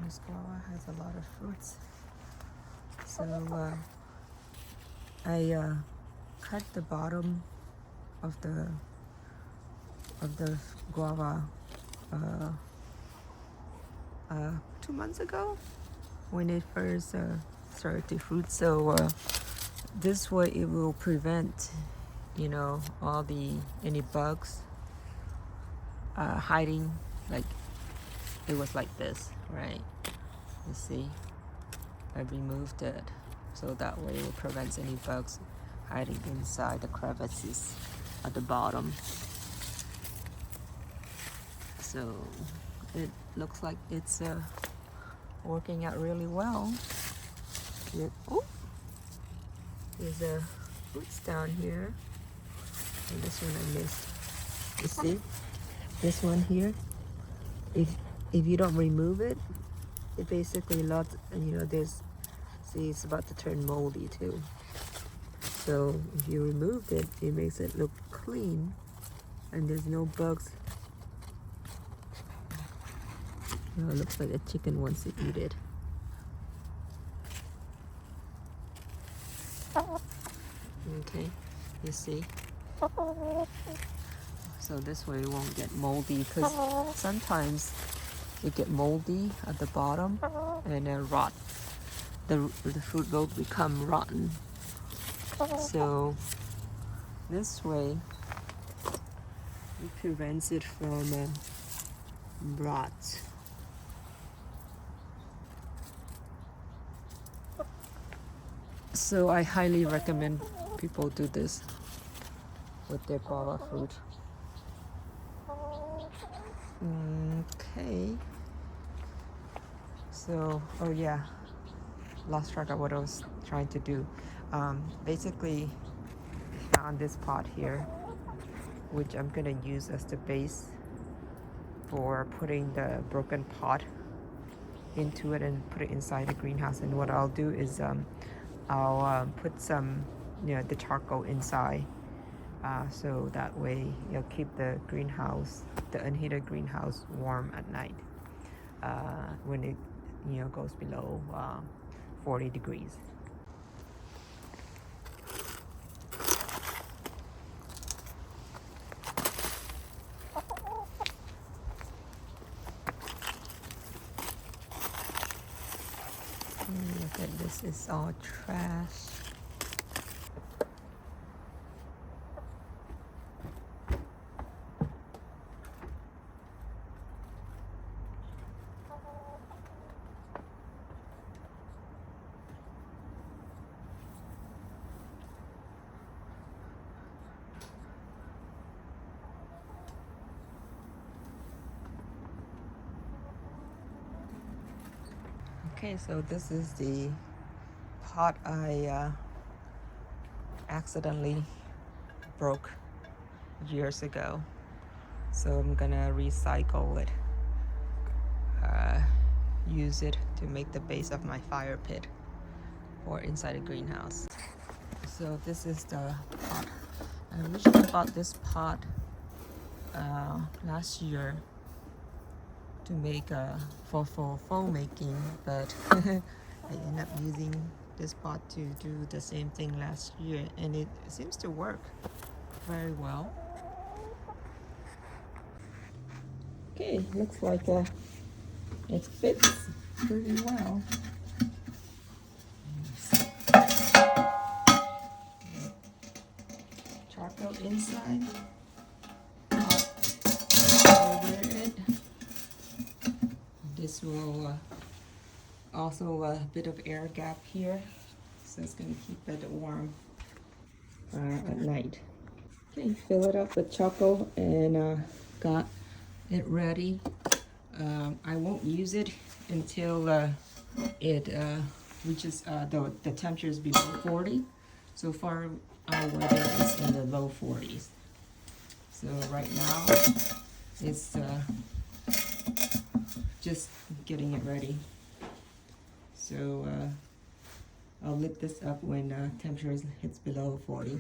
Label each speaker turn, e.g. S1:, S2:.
S1: This guava has a lot of fruits. So I cut the bottom of the guava 2 months ago when it first started to fruit. So this way it will prevent, you know, any bugs hiding. Like it was like this, right? You see, I removed it so that way it prevents any bugs hiding inside the crevices at the bottom. So it looks like it's working out really well. There's fruits down here. And this one I missed. You see, this one here. If you don't remove it, it basically see, it's about to turn moldy too. So if you remove it, it makes it look clean, and there's no bugs. Oh, it looks like a chicken wants to eat it. Okay, you see? So this way it won't get moldy, because sometimes it get moldy at the bottom and then rot. The fruit will become rotten. So this way it prevents it from rot. So I highly recommend people do this with their guava fruit. Okay. So, oh yeah, lost track of what I was trying to do. Basically, on this pot here, which I'm gonna use as the base for putting the broken pot into it and put it inside the greenhouse. And what I'll do is I'll put some, the charcoal inside, so that way you'll keep the greenhouse, the unheated greenhouse, warm at night when it goes below 40 degrees. Look at this, it's all trash. Okay, so this is the pot I accidentally broke years ago. So I'm gonna recycle it, use it to make the base of my fire pit or inside a greenhouse. So this is the pot. I originally bought this pot last year to make for foam making, but I ended up using this pot to do the same thing last year, and it seems to work very well. Okay, looks like it fits pretty well. Charcoal inside, over it. This will also a bit of air gap here, so it's going to keep it warm at night. Okay, fill it up with charcoal and got it ready. I won't use it until it reaches the temperature is below 40. So far our weather is in the low 40s. So right now it's just getting it ready. So I'll lit this up when temperature hits below 40.